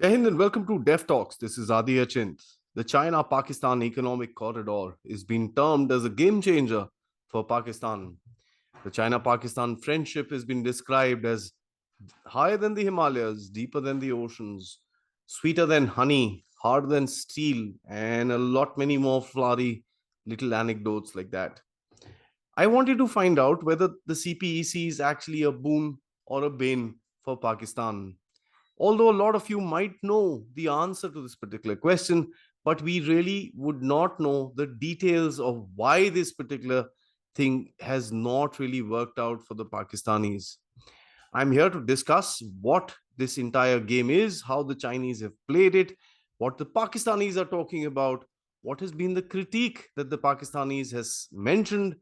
Jai Hind and welcome to Dev Talks. This is Aadi Achint. The China-Pakistan Economic Corridor is being termed as a game changer for Pakistan. The China-Pakistan friendship has been described as higher than the Himalayas, deeper than the oceans, sweeter than honey, harder than steel, and a lot many more flowery little anecdotes like that. I wanted to find out whether the CPEC is actually a boon or a bane for Pakistan. Although a lot of you might know the answer to this particular question, but we really would not know the details of why this particular thing has not really worked out for the Pakistanis. I'm here to discuss what this entire game is, how the Chinese have played it, what the Pakistanis are talking about, what has been the critique that the Pakistanis has mentioned,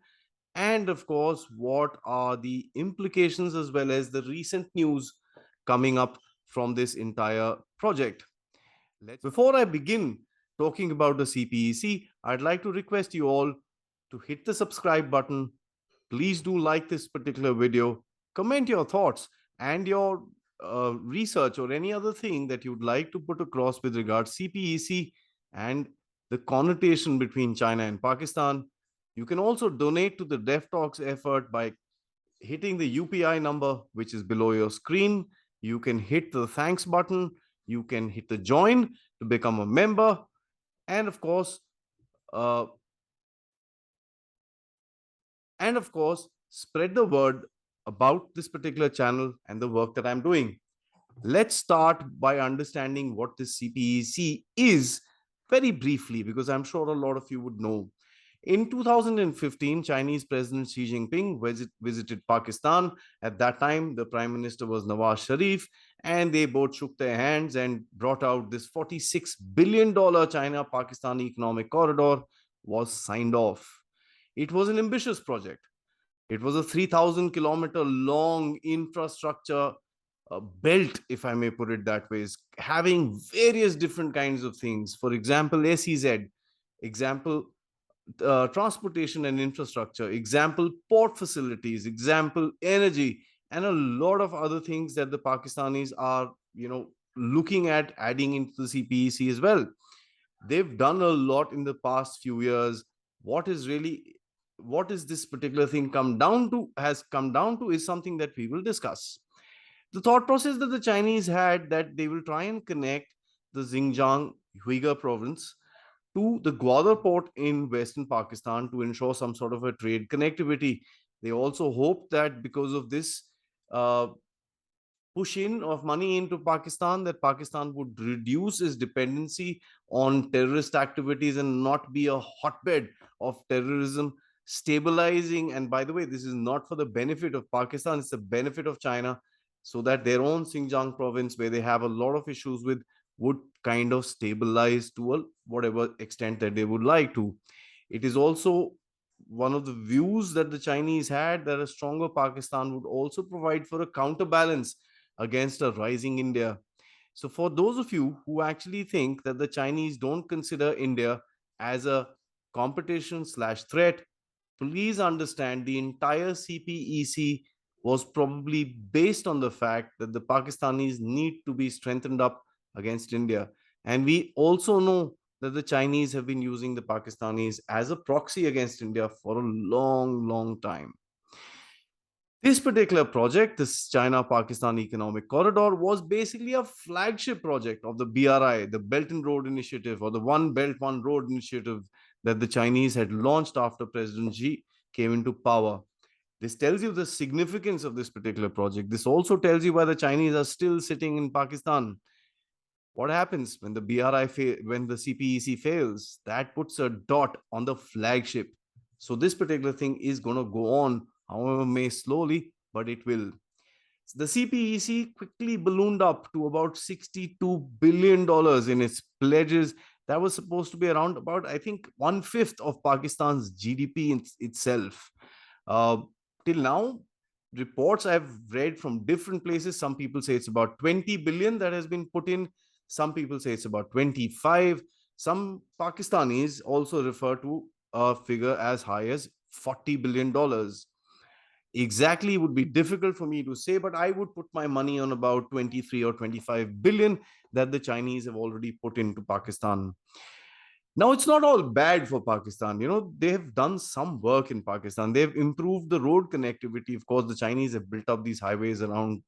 and of course, what are the implications as well as the recent news coming up from this entire project. Before I begin talking about the CPEC, I'd like to request you all to hit the subscribe button. Please do like this particular video, comment your thoughts and your research or any other thing that you'd like to put across with regards CPEC and the connotation between China and Pakistan. You can also donate to the Dev Talks effort by hitting the UPI number, which is below your screen. You can hit the thanks button. You can hit the join to become a member. And of course, uh, spread the word about this particular channel and the work that I'm doing. Let's start by understanding what this CPEC is very briefly, because I'm sure a lot of you would know. In 2015, Chinese President Xi Jinping visited Pakistan. At that time, the Prime Minister was Nawaz Sharif, and they both shook their hands and brought out this $46 billion China-Pakistan economic corridor was signed off. It was an ambitious project. It was a 3,000-kilometer long infrastructure belt, if I may put it that way, having various different kinds of things. For example, SEZ, example, transportation and infrastructure, example, port facilities, example, energy, and a lot of other things that the Pakistanis are, looking at adding into the CPEC as well. They've done a lot in the past few years. What is this particular thing has come down to is something that we will discuss. The thought process that the Chinese had that they will try and connect the Xinjiang Uyghur province to the Gwadar port in Western Pakistan to ensure some sort of a trade connectivity. They also hoped that because of this uh, push in of money into Pakistan, that Pakistan would reduce its dependency on terrorist activities and not be a hotbed of terrorism, stabilizing. And by the way, this is not for the benefit of Pakistan, it's the benefit of China, so that their own Xinjiang province, where they have a lot of issues with, would kind of stabilize to a whatever extent that they would like to. It is also one of the views that the Chinese had that a stronger Pakistan would also provide for a counterbalance against a rising India. So, for those of you who actually think that the Chinese don't consider India as a competition/threat, please understand the entire CPEC was probably based on the fact that the Pakistanis need to be strengthened up against India. And we also know that the Chinese have been using the Pakistanis as a proxy against India for a long, long time. This particular project, this China-Pakistan Economic Corridor, was basically a flagship project of the BRI, the Belt and Road Initiative, or the One Belt, One Road Initiative that the Chinese had launched after President Xi came into power. This tells you the significance of this particular project. This also tells you why the Chinese are still sitting in Pakistan. What happens when the when the CPEC fails? That puts a dot on the flagship. So this particular thing is going to go on, however may slowly, but it will. The CPEC quickly ballooned up to about $62 billion in its pledges. That was supposed to be around about, I think, 1/5 of Pakistan's GDP itself. Uh, till now, reports I've read from different places, some people say it's about 20 billion that has been put in. Some people say it's about 25. Some Pakistanis also refer to a figure as high as $40 billion. exactly would be difficult for me to say, but I would put my money on about 23 or 25 billion that the Chinese have already put into Pakistan. Now, it's not all bad for Pakistan. They have done some work in Pakistan. They've improved the road connectivity. Of course, the Chinese have built up these highways around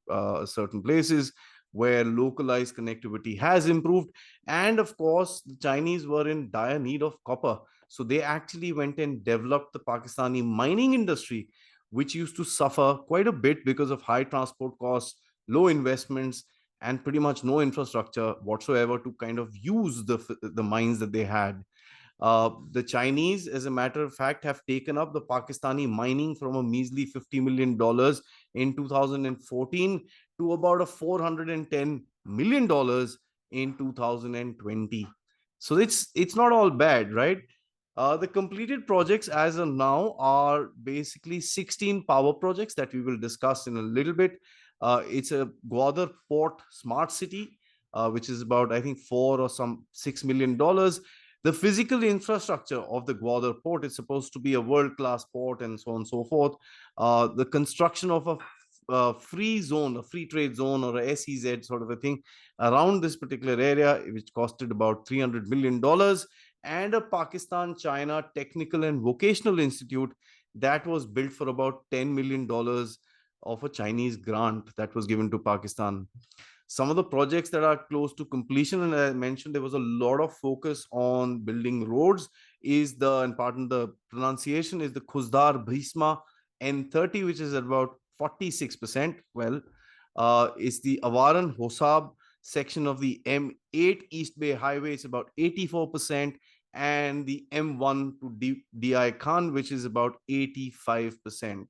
certain places where localized connectivity has improved. And of course, the Chinese were in dire need of copper. So they actually went and developed the Pakistani mining industry, which used to suffer quite a bit because of high transport costs, low investments, and pretty much no infrastructure whatsoever to kind of use the mines that they had. The Chinese, as a matter of fact, have taken up the Pakistani mining from a measly $50 million in 2014 to about a $410 million in 2020. So it's not all bad, right? The completed projects as of now are basically 16 power projects that we will discuss in a little bit. It's a Gwadar Port Smart City, which is about, I think, four or some $6 million. The physical infrastructure of the Gwadar port is supposed to be a world-class port and so on and so forth. The construction of a free zone, a free trade zone, or a SEZ sort of a thing around this particular area, which costed about $300 million, and a Pakistan China Technical and Vocational Institute that was built for about $10 million of a Chinese grant that was given to Pakistan. Some of the projects that are close to completion, and I mentioned there was a lot of focus on building roads, is and pardon the pronunciation, is the Khuzdar Bhisma N30, which is at about 46%. Well, it's the Awaran Hosab section of the M8 East Bay Highway, it's about 84%, and the M1 to DI Khan, which is about 85%.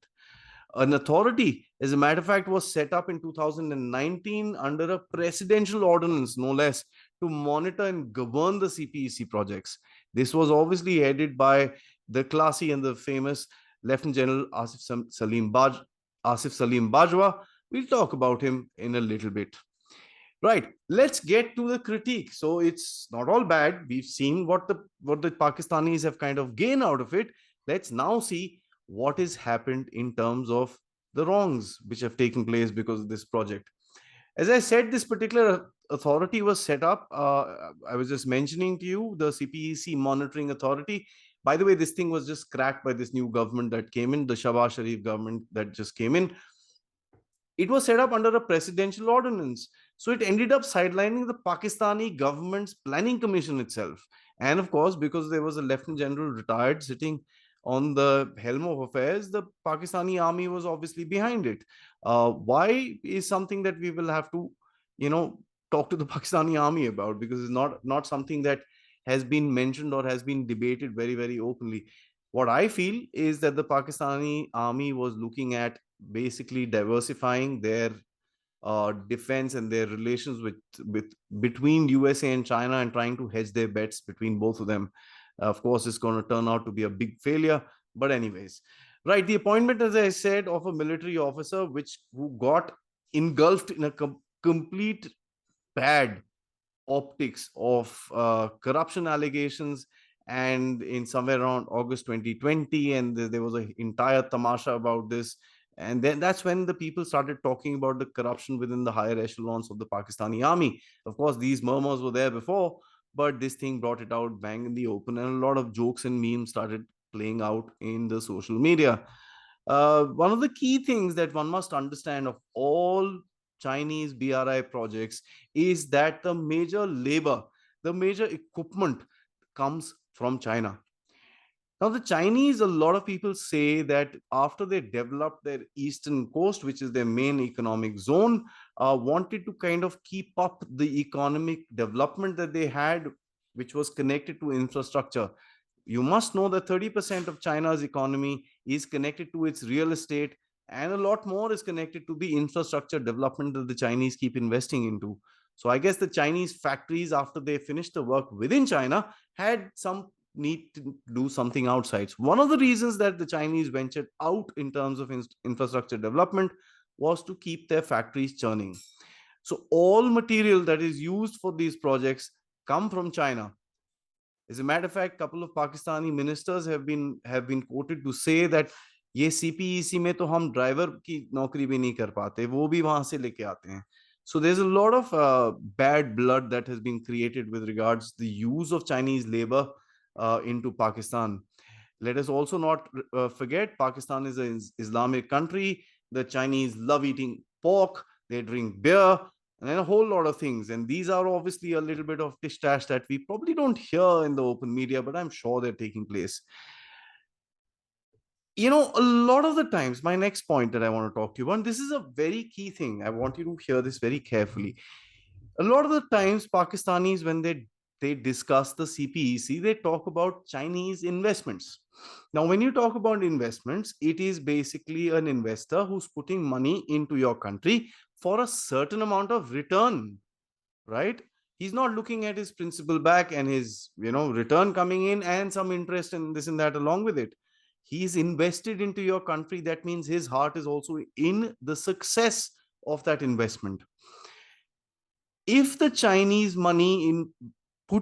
An authority, as a matter of fact, was set up in 2019 under a presidential ordinance, no less, to monitor and govern the CPEC projects. This was obviously headed by the classy and the famous Lieutenant General Asif Salim Bajwa. We'll talk about him in a little bit. Right, let's get to the critique. So it's not all bad. We've seen what the Pakistanis have kind of gained out of it. Let's now see what has happened in terms of the wrongs which have taken place because of this project. As I said, this particular authority was set up. I was just mentioning to you the CPEC Monitoring Authority. By the way, this thing was just cracked by this new government that came in, the Shahbaz Sharif government that just came in. It was set up under a presidential ordinance. So it ended up sidelining the Pakistani government's planning commission itself. And of course, because there was a lieutenant general retired sitting on the helm of affairs, the Pakistani army was obviously behind it. Why is something that we will have to, talk to the Pakistani army about, because it's not something that has been mentioned or has been debated very, very openly. What I feel is that the Pakistani army was looking at basically diversifying their defense and their relations with between USA and China, and trying to hedge their bets between both of them. Of course, it's going to turn out to be a big failure. But anyways, right, the appointment, as I said, of a military officer who got engulfed in a complete bad optics of corruption allegations, and in somewhere around August 2020, and there was an entire tamasha about this. And then that's when the people started talking about the corruption within the higher echelons of the Pakistani army. Of course, these murmurs were there before, but this thing brought it out bang in the open, and a lot of jokes and memes started playing out in the social media. One of the key things that one must understand of all Chinese BRI projects is that the major labor, the major equipment comes from China. Now, the Chinese, a lot of people say that after they developed their eastern coast, which is their main economic zone, wanted to kind of keep up the economic development that they had, which was connected to infrastructure. You must know that 30% of China's economy is connected to its real estate, and a lot more is connected to the infrastructure development that the Chinese keep investing into. So I guess the Chinese factories, after they finished the work within China, had some need to do something outside. One of the reasons that the Chinese ventured out in terms of infrastructure development was to keep their factories churning. So all material that is used for these projects come from China. As a matter of fact, a couple of Pakistani ministers have been quoted to say that ये CPEC में तो हम driver की नौकरी भी नहीं कर पाते, वो भी वहां से लेके आते हैं. So there's a lot of bad blood that has been created with regards the use of Chinese labor into Pakistan. Let us also not forget Pakistan is an Islamic country. The Chinese love eating pork, they drink beer, and then a whole lot of things. And these are obviously a little bit of tish tash that we probably don't hear in the open media, but I'm sure they're taking place. A lot of the times, my next point that I want to talk to you about, this is a very key thing. I want you to hear this very carefully. A lot of the times, Pakistanis, when they discuss the CPEC, they talk about Chinese investments. Now, when you talk about investments, it is basically an investor who's putting money into your country for a certain amount of return, right? He's not looking at his principal back and his return coming in and some interest and this and that along with it. He's invested into your country. That means his heart is also in the success of that investment. If the Chinese money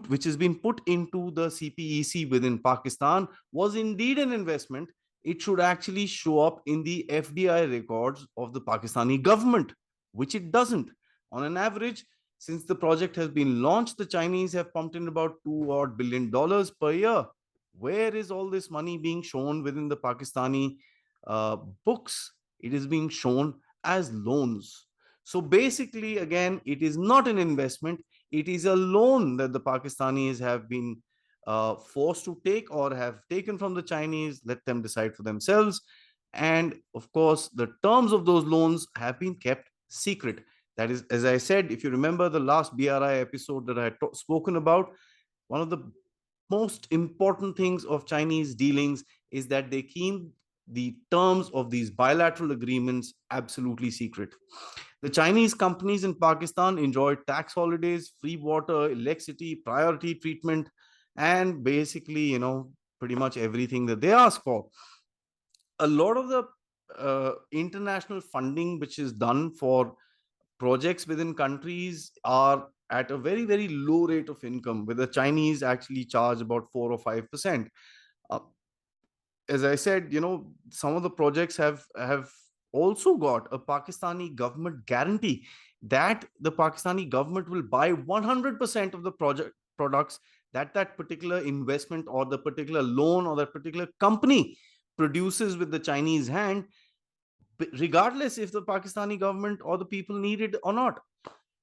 which has been put into the CPEC within Pakistan was indeed an investment, it should actually show up in the FDI records of the Pakistani government, which it doesn't. On an average, since the project has been launched, the Chinese have pumped in about $2 billion per year. Where is all this money being shown within the Pakistani books? It is being shown as loans. So basically, again, it is not an investment. It is a loan that the Pakistanis have been forced to take or have taken from the Chinese. Let them decide for themselves. And of course, the terms of those loans have been kept secret. That is, as I said, if you remember the last BRI episode that I had spoken about, one of the most important things of Chinese dealings is that they keep the terms of these bilateral agreements absolutely secret. The Chinese companies in Pakistan enjoy tax holidays, free water, electricity, priority treatment, and basically, pretty much everything that they ask for. A lot of the international funding which is done for projects within countries are at a very, very low rate of income, where the Chinese actually charge about 4 or 5%. Uh, as I said, some of the projects have also got a Pakistani government guarantee that the Pakistani government will buy 100% of the project products that that particular investment or the particular loan or that particular company produces with the Chinese hand, regardless if the Pakistani government or the people need it or not.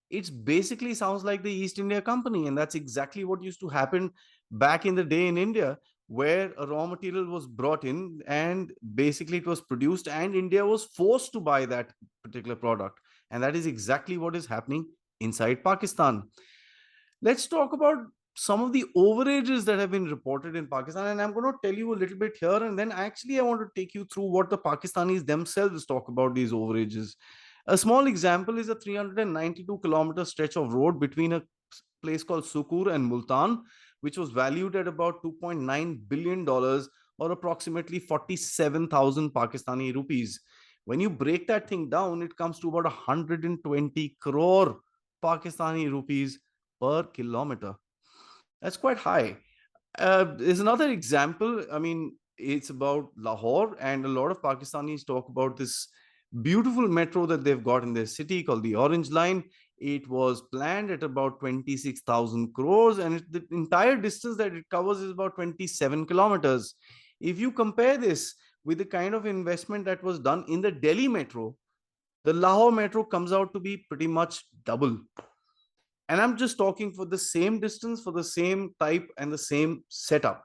It's basically sounds like the East India Company, and that's exactly what used to happen back in the day in India, where a raw material was brought in and basically it was produced and India was forced to buy that particular product. And that is exactly what is happening inside Pakistan. Let's talk about some of the overages that have been reported in Pakistan. And I'm going to tell you a little bit here. And then actually, I want to take you through what the Pakistanis themselves talk about these overages. A small example is a 392-kilometer stretch of road between a place called Sukur and Multan, which was valued at about $2.9 billion or approximately 47,000 Pakistani rupees. When you break that thing down, it comes to about 120 crore Pakistani rupees per kilometer. That's quite high. There's another example. I mean, it's about Lahore, and a lot of Pakistanis talk about this beautiful metro that they've got in their city called the Orange Line. It was planned at about 26,000 crores, and the entire distance that it covers is about 27 kilometers. If you compare this with the kind of investment that was done in the Delhi metro, the Lahore metro comes out to be pretty much double. And I'm just talking for the same distance, for the same type and the same setup.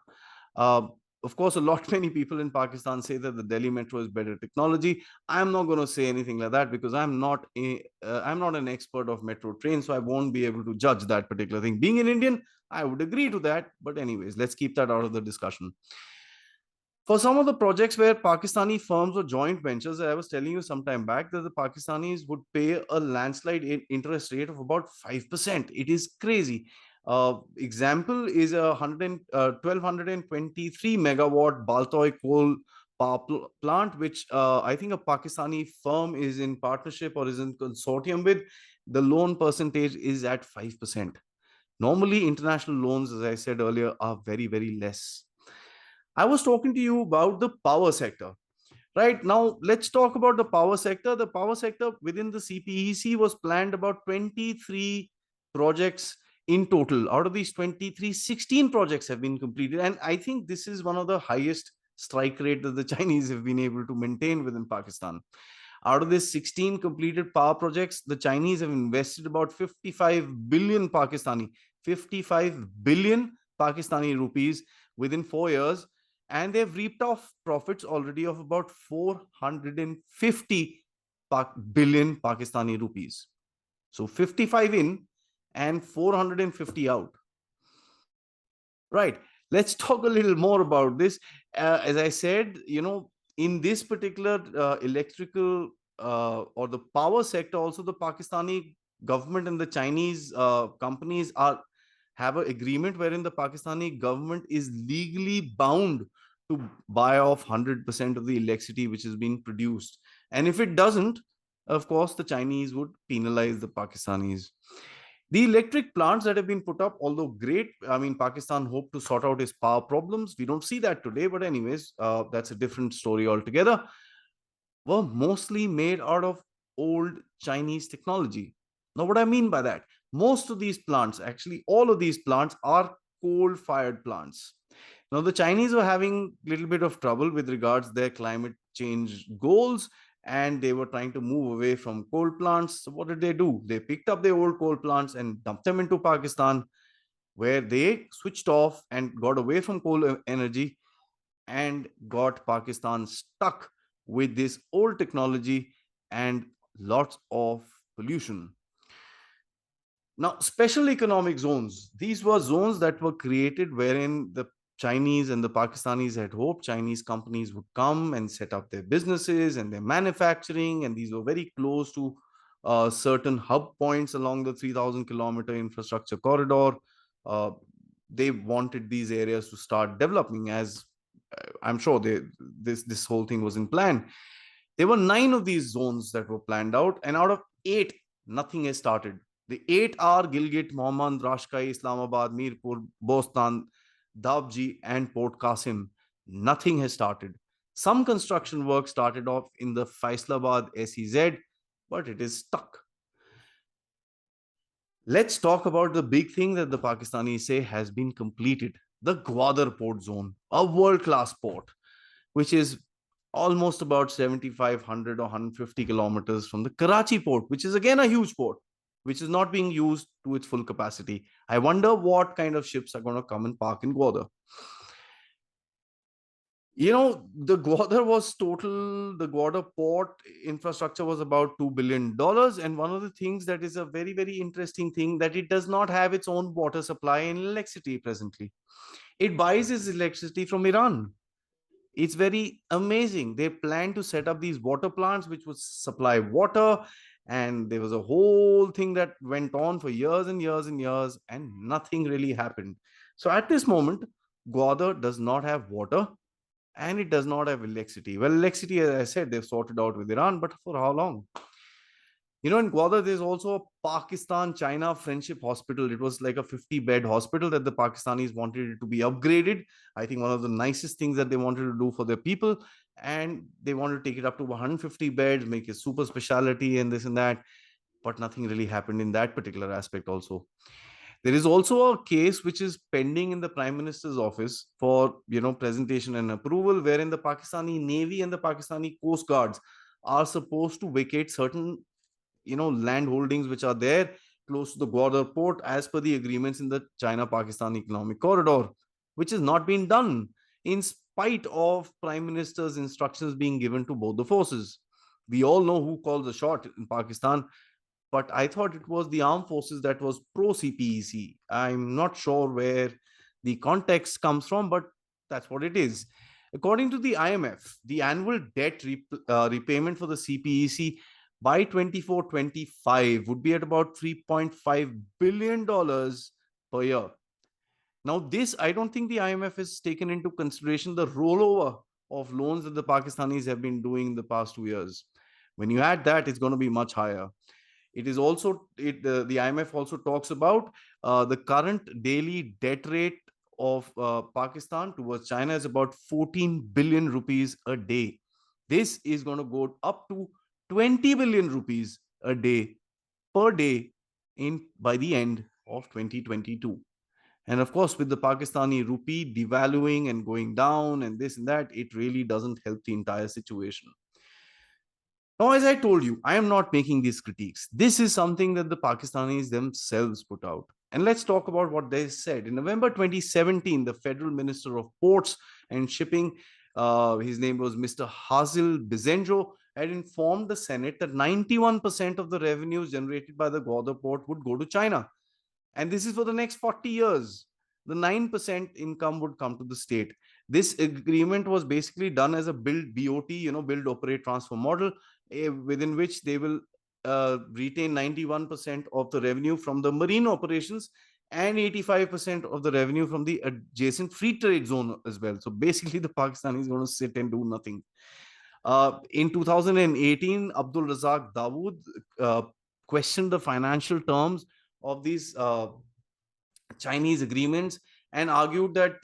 uh, of course, a lot many people in Pakistan say that the Delhi metro is better technology. I'm not going to say anything like that because I'm not an expert of metro trains, so I won't be able to judge that particular thing. Being an Indian, I would agree to that, but anyways, let's keep that out of the discussion. For some of the projects where Pakistani firms or joint ventures, I was telling you some time back that the Pakistanis would pay a landslide interest rate of about 5%. It is crazy. Example is a 1223 megawatt Baltoi coal power plant, which I think a Pakistani firm is in partnership or is in consortium with. The loan percentage is at 5%. Normally, international loans, as I said earlier, are very, very less. I was talking to you about the power sector. Right now, let's talk about the power sector. The power sector within the CPEC was planned about 23 projects in total. Out of these 23, 16 projects have been completed. And I think this is one of the highest strike rate that the Chinese have been able to maintain within Pakistan. Out of this 16 completed power projects, the Chinese have invested about 55 billion Pakistani, 55 billion Pakistani rupees within 4 years. And they've reaped off profits already of about 450 billion Pakistani rupees. So 55 in and 450 out. Right. Let's talk a little more about this. As I said, in this particular electrical or the power sector, also the Pakistani government and the Chinese companies have an agreement wherein the Pakistani government is legally bound to buy off 100% of the electricity which is being produced. And if it doesn't, of course, the Chinese would penalize the Pakistanis. The electric plants that have been put up, although great, I mean, Pakistan hoped to sort out its power problems. We don't see that today, but anyways, that's a different story altogether. Were mostly made out of old Chinese technology. Now, what I mean by that, most of these plants, actually, all of these plants are coal-fired plants. Now, the Chinese were having a little bit of trouble with regards their climate change goals, and they were trying to move away from coal plants. So what did they do? They picked up their old coal plants and dumped them into Pakistan, where they switched off and got away from coal energy and got Pakistan stuck with this old technology and lots of pollution. Now, special economic zones, these were zones that were created wherein the Chinese and the Pakistanis had hoped Chinese companies would come and set up their businesses and their manufacturing, and these were very close to certain hub points along the 3,000-kilometer infrastructure corridor. Uh, they wanted these areas to start developing, as I'm sure this whole thing was in plan. There were 9 of these zones that were planned out, and out of 8, nothing has started. The 8 are Gilgit, Mohammed, Rashkai, Islamabad, Mirpur, Bostan, Dabji, and Port Qasim. Nothing has started. Some construction work started off in the Faisalabad SEZ, but it is stuck. Let's talk about the big thing that the Pakistanis say has been completed. The Gwadar port zone, a world-class port, which is almost about 7,500 or 150 kilometers from the Karachi port, which is again a huge port, which is not being used to its full capacity. I wonder what kind of ships are going to come and park in Gwadar. The Gwadar port infrastructure was about $2 billion. And one of the things that is a very, very interesting thing, that it does not have its own water supply and electricity presently. It buys its electricity from Iran. It's very amazing. They plan to set up these water plants which would supply water, and there was a whole thing that went on for years and years and years, and nothing really happened. So at this moment, Gwadar does not have water and it does not have electricity. Well, electricity, as I said, they've sorted out with Iran, but for how long? In Gwadar, there's also a Pakistan-China Friendship Hospital. It was like a 50-bed hospital that the Pakistanis wanted it to be upgraded. I think one of the nicest things that they wanted to do for their people. And they wanted to take it up to 150 beds, make it super specialty and this and that. But nothing really happened in that particular aspect also. There is also a case which is pending in the Prime Minister's office for, presentation and approval, wherein the Pakistani Navy and the Pakistani Coast Guards are supposed to vacate certain land holdings which are there close to the Gwadar port as per the agreements in the China-Pakistan economic corridor, which has not been done in spite of Prime Minister's instructions being given to both the forces. We all know who calls the shot in Pakistan, but I thought it was the armed forces that was pro CPEC. I'm not sure where the context comes from, but that's what it is. According to the IMF, the annual debt repayment for the CPEC by 24-25 would be at about $3.5 billion per year. Now, this, I don't think the IMF has taken into consideration the rollover of loans that the Pakistanis have been doing in the past 2 years. When you add that, it's going to be much higher. It is also, the IMF also talks about the current daily debt rate of Pakistan towards China is about 14 billion rupees a day. This is going to go up to 20 billion rupees a day per day in by the end of 2022. And of course, with the Pakistani rupee devaluing and going down and this and that, it really doesn't help the entire situation. Now, as I told you, I am not making these critiques. This is something that the Pakistanis themselves put out. And let's talk about what they said. In November 2017, the Federal Minister of Ports and Shipping, his name was Mr. Hazil Bizenjo, had informed the Senate that 91% of the revenues generated by the Gwadar port would go to China. And this is for the next 40 years. The 9% income would come to the state. This agreement was basically done as a build BOT, build, operate, transfer model, within which they will retain 91% of the revenue from the marine operations and 85% of the revenue from the adjacent free trade zone as well. So basically, the Pakistani is going to sit and do nothing. In 2018, Abdul Razak Dawood questioned the financial terms of these Chinese agreements and argued that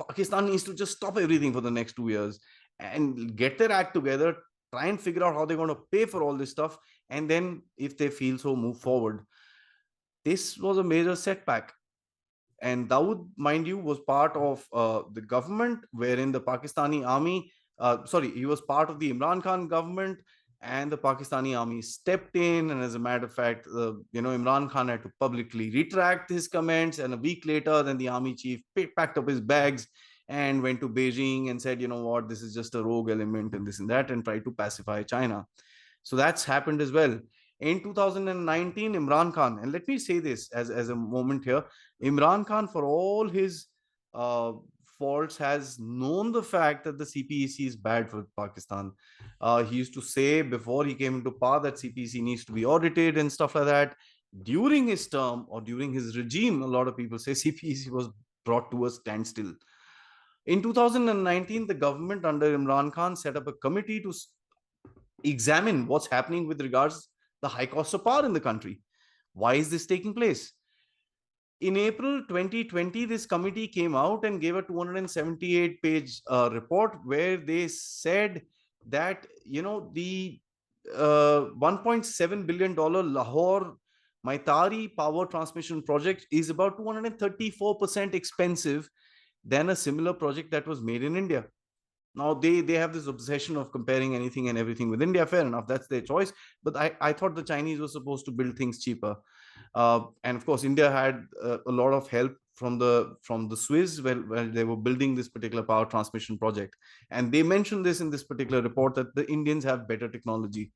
Pakistan needs to just stop everything for the next 2 years and get their act together, try and figure out how they're going to pay for all this stuff, and then if they feel so, move forward. This was a major setback. And Dawood, mind you, was part of the government wherein the Pakistani army, he was part of the Imran Khan government, and the Pakistani army stepped in. And as a matter of fact, Imran Khan had to publicly retract his comments. And a week later, then the army chief packed up his bags and went to Beijing and said, you know what, this is just a rogue element and this and that, and tried to pacify China. So that's happened as well. In 2019, Imran Khan, and let me say this as a moment here, Imran Khan, for all his faults, has known the fact that the CPEC is bad for Pakistan. He used to say before he came into power that CPEC needs to be audited and stuff like that. During his term or during his regime, a lot of people say CPEC was brought to a standstill. In 2019, the government under Imran Khan set up a committee to examine what's happening with regards the high cost of power in the country. Why is this taking place? In April 2020, this committee came out and gave a 278-page report where they said that the $1.7 billion Lahore Maitari power transmission project is about 234% expensive than a similar project that was made in India. Now they have this obsession of comparing anything and everything with India. Fair enough, that's their choice. But I thought the Chinese were supposed to build things cheaper, and of course India had a lot of help from the Swiss while they were building this particular power transmission project. And they mentioned this in this particular report that the Indians have better technology.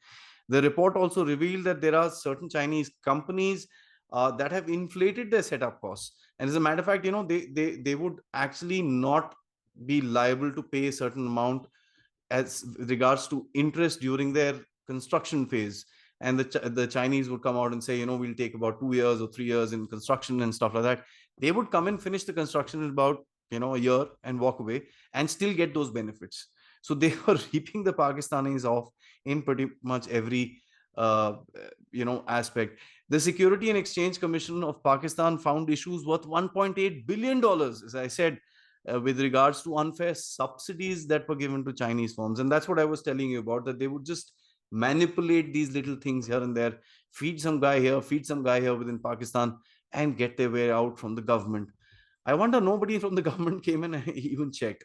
The report also revealed that there are certain Chinese companies that have inflated their setup costs. And as a matter of fact, they would actually not be liable to pay a certain amount as regards to interest during their construction phase. And the Chinese would come out and say, we'll take about 2 years or 3 years in construction and stuff like that. They would come and finish the construction in about a year and walk away and still get those benefits. So they were reaping the Pakistanis off in pretty much every aspect. The Security and Exchange Commission of Pakistan found issues worth $1.8 billion, as I said, with regards to unfair subsidies that were given to Chinese firms. And that's what I was telling you about, that they would just manipulate these little things here and there, feed some guy here, feed some guy here within Pakistan, and get their way out from the government. I wonder nobody from the government came in and even checked.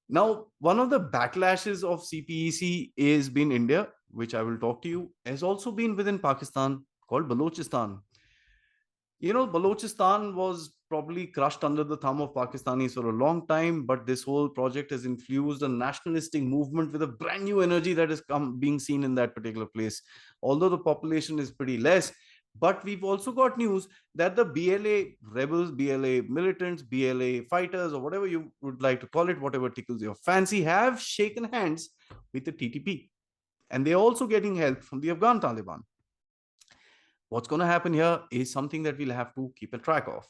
Now, one of the backlashes of CPEC is been India, which I will talk to you, has also been within Pakistan, called Balochistan. Balochistan was probably crushed under the thumb of Pakistanis for a long time, but this whole project has infused a nationalistic movement with a brand new energy that is being seen in that particular place. Although the population is pretty less, but we've also got news that the BLA rebels, BLA militants, BLA fighters, or whatever you would like to call it, whatever tickles your fancy, have shaken hands with the TTP. And they're also getting help from the Afghan Taliban. What's going to happen here is something that we'll have to keep a track of.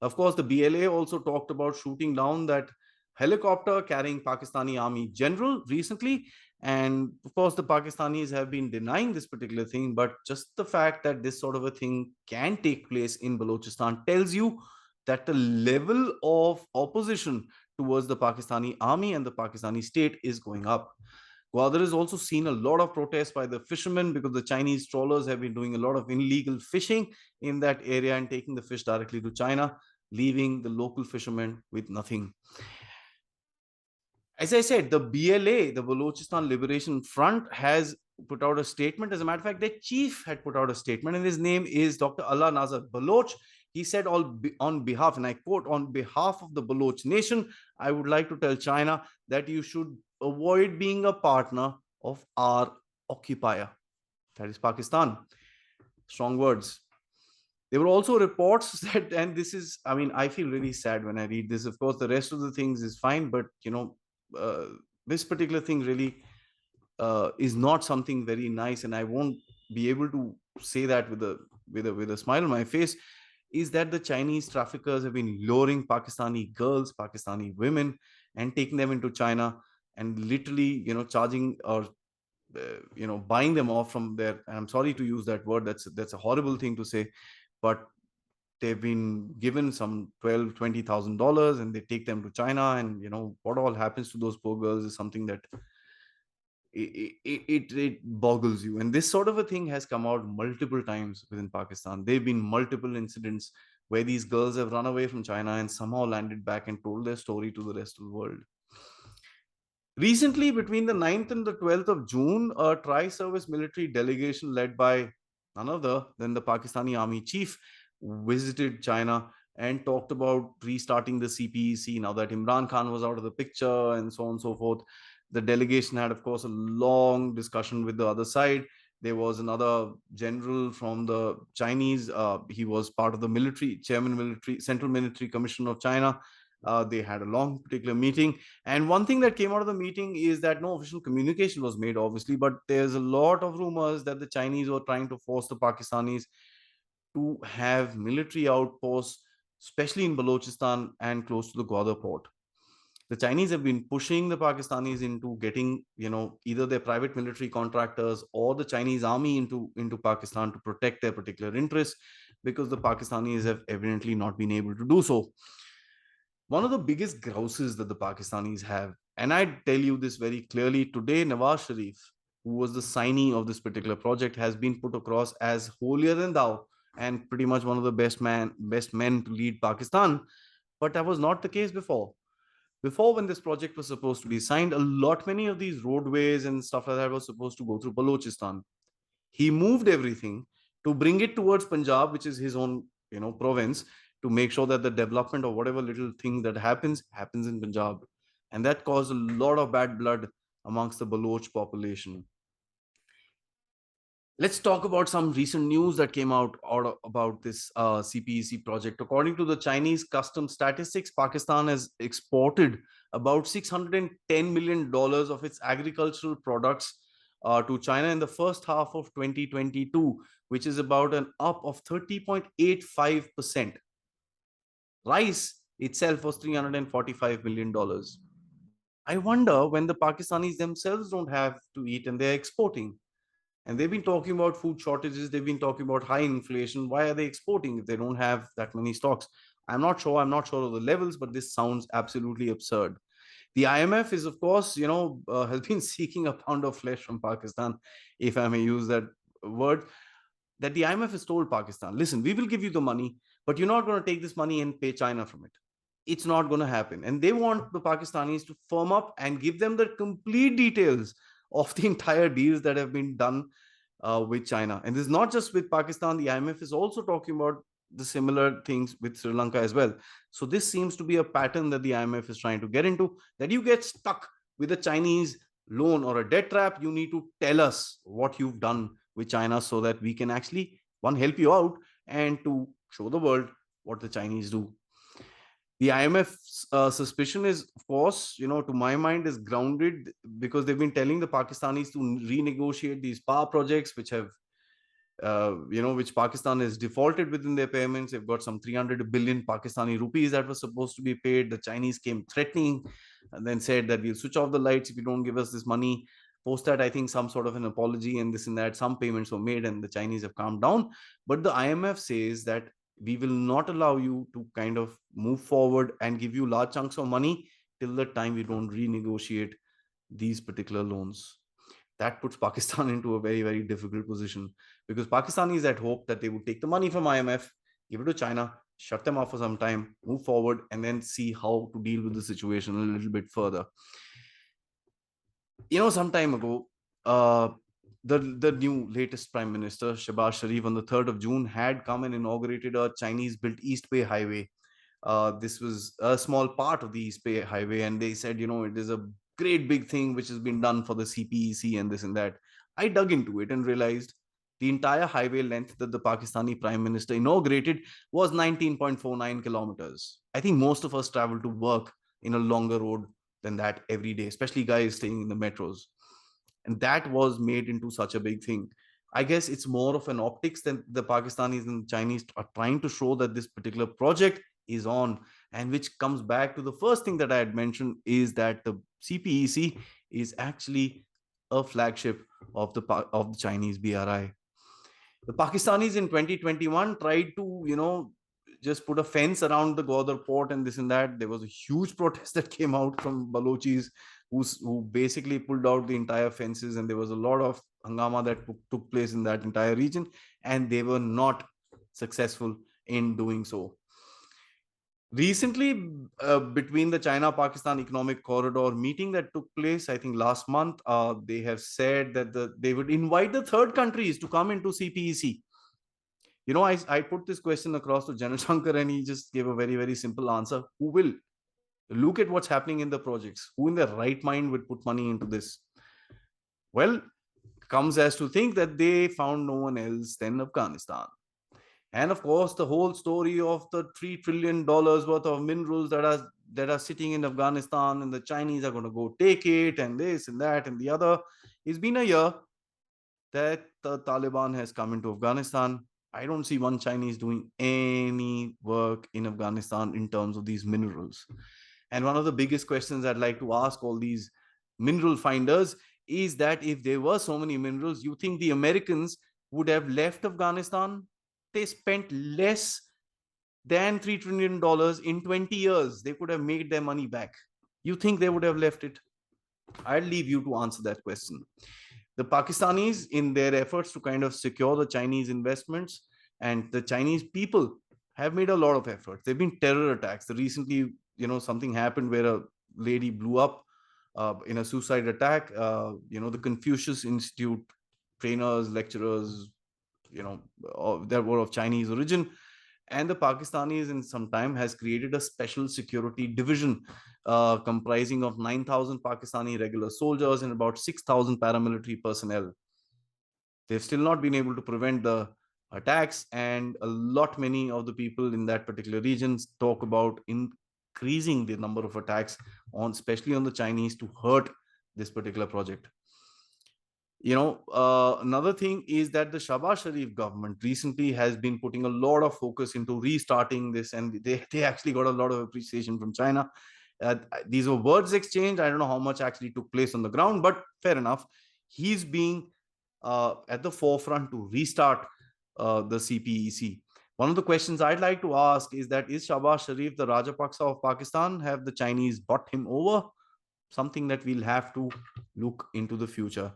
Of course, the BLA also talked about shooting down that helicopter carrying Pakistani Army general recently. And of course, the Pakistanis have been denying this particular thing. But just the fact that this sort of a thing can take place in Balochistan tells you that the level of opposition towards the Pakistani army and the Pakistani state is going up. Gwadar has also seen a lot of protests by the fishermen because the Chinese trawlers have been doing a lot of illegal fishing in that area and taking the fish directly to China, leaving the local fishermen with nothing. As I said, the BLA, the Balochistan Liberation Front, has put out a statement. As a matter of fact, their chief had put out a statement, and his name is Dr. Allah Nazar Baloch. He said, on behalf, and I quote, on behalf of the Baloch nation, I would like to tell China that you should avoid being a partner of our occupier, that is Pakistan. Strong words. There were also reports that, and this is, I mean, I feel really sad when I read this. Of course, the rest of the things is fine, but uh, this particular thing really is not something very nice, and I won't be able to say that with a smile on my face. Is that the Chinese traffickers have been luring Pakistani girls, Pakistani women, and taking them into China, and literally, charging or buying them off from there. And I'm sorry to use that word. That's a horrible thing to say, but they've been given some $20,000 and they take them to China, and what all happens to those poor girls is something that it boggles you. And this sort of a thing has come out multiple times within Pakistan. There have been multiple incidents where these girls have run away from China and somehow landed back and told their story to the rest of the world. Recently, between the 9th and the 12th of June, a tri-service military delegation led by none other than the Pakistani army chief visited China and talked about restarting the CPEC now that Imran Khan was out of the picture, and so on and so forth. The delegation had, of course, a long discussion with the other side. There was another general from the Chinese. He was part of the military, Central Military Commission of China. They had a long particular meeting. And one thing that came out of the meeting is that no official communication was made, obviously, but there's a lot of rumors that the Chinese were trying to force the Pakistanis to have military outposts, especially in Balochistan and close to the Gwadar port. The Chinese have been pushing the Pakistanis into getting, either their private military contractors or the Chinese army into Pakistan to protect their particular interests, because the Pakistanis have evidently not been able to do so. One of the biggest grouses that the Pakistanis have, and I tell you this very clearly today, Nawaz Sharif, who was the signee of this particular project, has been put across as holier than thou and pretty much one of the best men to lead Pakistan. But that was not the case before. Before, when this project was supposed to be signed, many of these roadways and stuff like that was supposed to go through Balochistan. He moved everything to bring it towards Punjab, which is his own, province, to make sure that the development of whatever little thing that happens in Punjab. And that caused a lot of bad blood amongst the Baloch population. Let's talk about some recent news that came out about this CPEC project. According to the Chinese custom statistics, Pakistan has exported about $610 million of its agricultural products to China in the first half of 2022, which is about an up of 30.85%. Rice itself was $345 million. I wonder, when the Pakistanis themselves don't have to eat and they're exporting, and they've been talking about food shortages, they've been talking about high inflation, why are they exporting if they don't have that many stocks? I'm not sure of the levels, but this sounds absolutely absurd. The IMF is, of course, has been seeking a pound of flesh from Pakistan, if I may use that word. That the IMF has told Pakistan, listen, we will give you the money, but you're not going to take this money and pay China from it. It's not going to happen. And they want the Pakistanis to firm up and give them the complete details of the entire deals that have been done with China. And this is not just with Pakistan. The IMF is also talking about the similar things with Sri Lanka as well. So this seems to be a pattern that the IMF is trying to get into, that you get stuck with a Chinese loan or a debt trap. You need to tell us what you've done with China so that we can actually, one, help you out, and to show the world what the Chinese do. The IMF's suspicion is, of course, to my mind, is grounded because they've been telling the Pakistanis to renegotiate these power projects, which have, which Pakistan has defaulted within their payments. They've got some 300 billion Pakistani rupees that was supposed to be paid. The Chinese came threatening and then said that we'll switch off the lights if you don't give us this money. Post that, I think some sort of an apology and this and that, some payments were made and the Chinese have calmed down. But the IMF says that we will not allow you to kind of move forward and give you large chunks of money till the time we don't renegotiate these particular loans. That puts Pakistan into a very, very difficult position, because Pakistanis had hoped that they would take the money from IMF, give it to China, shut them off for some time, move forward, and then see how to deal with the situation a little bit further. Some time ago, uh, the new latest Prime Minister, Shehbaz Sharif, on the 3rd of June, had come and inaugurated a Chinese built East Bay Highway. This was a small part of the East Bay Highway, and they said, it is a great big thing which has been done for the CPEC and this and that. I dug into it and realized the entire highway length that the Pakistani Prime Minister inaugurated was 19.49 kilometers. I think most of us travel to work in a longer road than that every day, especially guys staying in the metros. And that was made into such a big thing. I guess it's more of an optics than the Pakistanis and Chinese are trying to show that this particular project is on, and which comes back to the first thing that I had mentioned, is that the CPEC is actually a flagship of the Chinese BRI. The Pakistanis in 2021 tried to, just put a fence around the Gwadar port and this and that. There was a huge protest that came out from Balochis who basically pulled out the entire fences, and there was a lot of hangama that took place in that entire region, and they were not successful in doing so. Recently, between the China-Pakistan Economic Corridor meeting that took place, I think last month, they have said that they would invite the third countries to come into CPEC. I put this question across to General Shankar, and he just gave a very, very simple answer. Who will? Look at what's happening in the projects. Who in their right mind would put money into this? Well, comes as to think that they found no one else than Afghanistan. And of course, the whole story of the $3 trillion worth of minerals that are sitting in Afghanistan, and the Chinese are going to go take it, and this and that and the other. It's been a year that the Taliban has come into Afghanistan. I don't see one Chinese doing any work in Afghanistan in terms of these minerals. And one of the biggest questions I'd like to ask all these mineral finders is that if there were so many minerals, you think the Americans would have left Afghanistan? They spent less than $3 trillion in 20 years. They could have made their money back. You think they would have left it? I'll leave you to answer that question. The Pakistanis, in their efforts to kind of secure the Chinese investments, and the Chinese people have made a lot of efforts. There have been terror attacks. Recently, something happened where a lady blew up in a suicide attack. The Confucius Institute trainers, lecturers, that were of Chinese origin. And the Pakistanis in some time has created a special security division comprising of 9,000 Pakistani regular soldiers and about 6,000 paramilitary personnel. They've still not been able to prevent the attacks, and many of the people in that particular region talk about increasing the number of attacks especially on the Chinese, to hurt this particular project. Another thing is that the Shehbaz Sharif government recently has been putting a lot of focus into restarting this, and they actually got a lot of appreciation from China. These were words exchanged. I don't know how much actually took place on the ground, but fair enough. He's being at the forefront to restart the CPEC. One of the questions I'd like to ask is that, is Shehbaz Sharif the Rajapaksa of Pakistan? Have the Chinese bought him over? Something that we'll have to look into the future.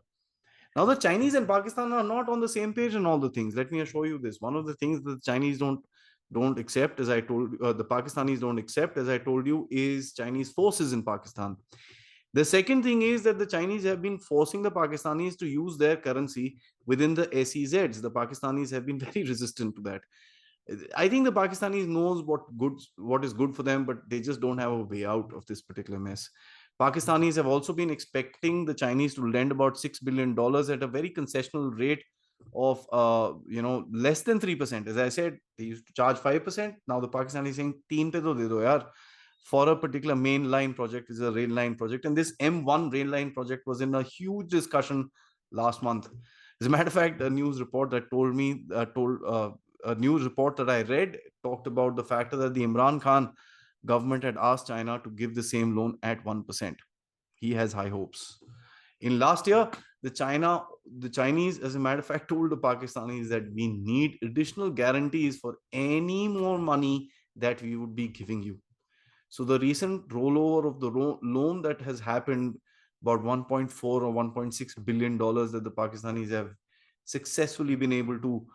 Now, the Chinese and Pakistan are not on the same page in all the things. Let me assure you this. One of the things that the Chinese don't accept, as I told the Pakistanis don't accept, as I told you, is Chinese forces in Pakistan. The second thing is that the Chinese have been forcing the Pakistanis to use their currency within the SEZs. The Pakistanis have been very resistant to that. I think the Pakistanis knows what is good for them, but they just don't have a way out of this particular mess. Pakistanis have also been expecting the Chinese to lend about $6 billion at a very concessional rate of less than 3%. As I said, they used to charge 5%. Now the Pakistani is saying 3 pe to de do yaar, for a particular main line project. Is a rail line project, and this M1 rail line project was in a huge discussion last month. As a matter of fact, a news report that a news report that I read talked about the fact that the Imran Khan government had asked China to give the same loan at 1%. He has high hopes. In last year, the Chinese, as a matter of fact, told the Pakistanis that we need additional guarantees for any more money that we would be giving you. So the recent rollover of the loan that has happened about 1.4 or 1.6 billion dollars that the Pakistanis have successfully been able to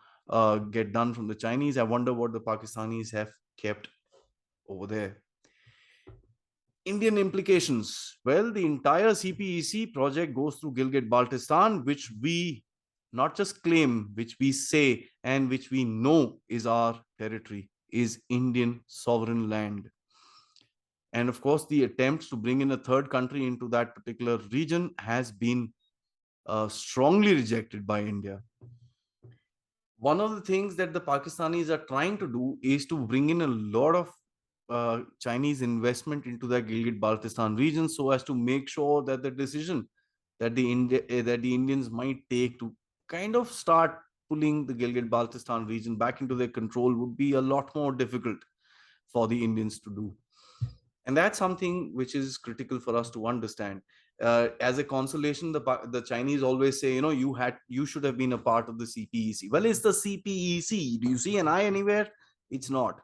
get done from the Chinese. I wonder what the Pakistanis have kept over there. Indian implications. Well, the entire CPEC project goes through Gilgit Baltistan, which we not just claim, which we say, and which we know is our territory, is Indian sovereign land. And of course, the attempts to bring in a third country into that particular region has been strongly rejected by India. One of the things that the Pakistanis are trying to do is to bring in a lot of Chinese investment into the Gilgit-Baltistan region, so as to make sure that the decision that the Indians might take to kind of start pulling the Gilgit-Baltistan region back into their control would be a lot more difficult for the Indians to do. And that's something which is critical for us to understand. As a consolation, the Chinese always say, you should have been a part of the CPEC. Well, it's the CPEC. Do you see an I anywhere? It's not.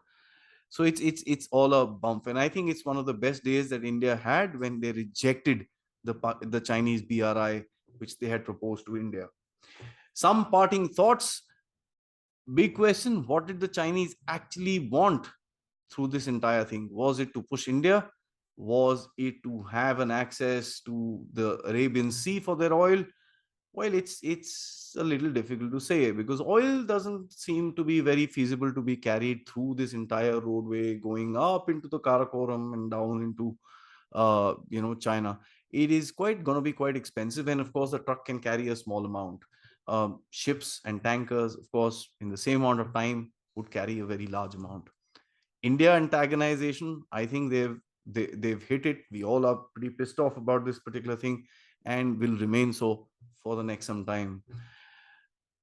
So it's all a bump. And I think it's one of the best days that India had when they rejected the Chinese BRI, which they had proposed to India. Some parting thoughts. Big question: what did the Chinese actually want through this entire thing? Was it to push India? Was it to have an access to the Arabian Sea for their oil? Well, it's a little difficult to say, because oil doesn't seem to be very feasible to be carried through this entire roadway going up into the Karakoram and down into China. It is going to be quite expensive, and of course the truck can carry a small amount. Ships and tankers, of course, in the same amount of time would carry a very large amount. India antagonization, I think they've hit it. We all are pretty pissed off about this particular thing, and will remain so for the next some time.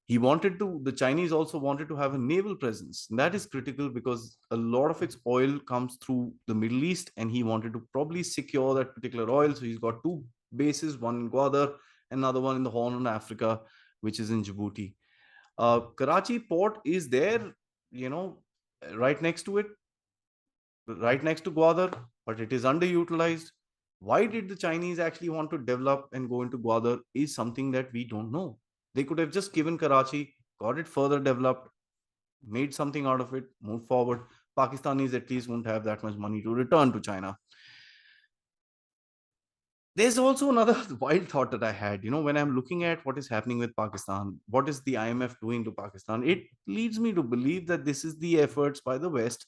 The Chinese also wanted to have a naval presence. And that is critical because a lot of its oil comes through the Middle East, and he wanted to probably secure that particular oil. So he's got two bases, one in Gwadar, another one in the Horn of Africa, which is in Djibouti. Karachi port is there, right next to it, right next to Gwadar, but it is underutilized. Why did the Chinese actually want to develop and go into Gwadar is something that we don't know. They could have just given Karachi, got it further developed, made something out of it, moved forward. Pakistanis at least won't have that much money to return to China. There's also another wild thought that I had, when I'm looking at what is happening with Pakistan, what is the IMF doing to Pakistan? It leads me to believe that this is the efforts by the West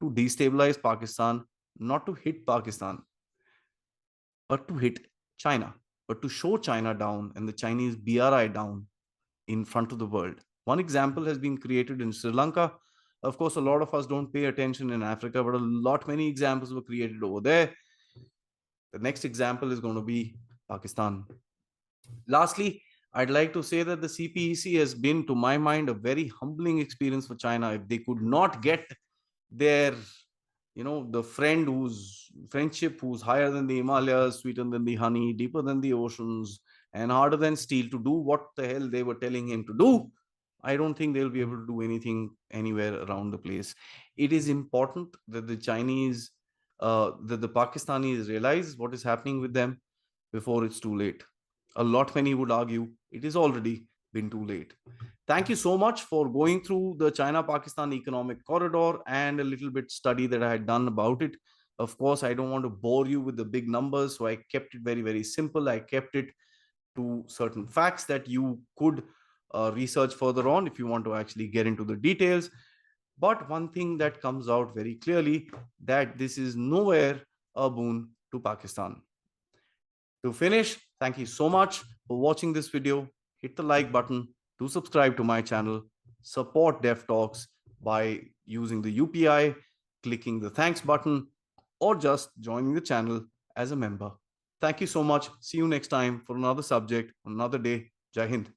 to destabilize Pakistan, not to hit Pakistan, but to hit China, but to show China down and the Chinese BRI down in front of the world. One example has been created in Sri Lanka. Of course, a lot of us don't pay attention in Africa, but many examples were created over there. The next example is going to be Pakistan. Lastly, I'd like to say that the CPEC has been, to my mind, a very humbling experience for China. If they could not get their, the friendship who's higher than the Himalayas, sweeter than the honey, deeper than the oceans, and harder than steel, to do what the hell they were telling him to do, I don't think they'll be able to do anything anywhere around the place. It is important that the Pakistanis realize what is happening with them before it's too late. Many would argue it is already been too late. Thank you so much for going through the China-Pakistan economic corridor and a little bit study that I had done about it. Of course, I don't want to bore you with the big numbers, so I kept it very, very simple. I kept it to certain facts that you could research further on if you want to actually get into the details. But one thing that comes out very clearly, that this is nowhere a boon to Pakistan. To finish, thank you so much for watching this video. Hit the like button, to subscribe to my channel, support Dev Talks by using the UPI, clicking the thanks button, or just joining the channel as a member. Thank you so much. See you next time for another subject, another day. Jai Hind.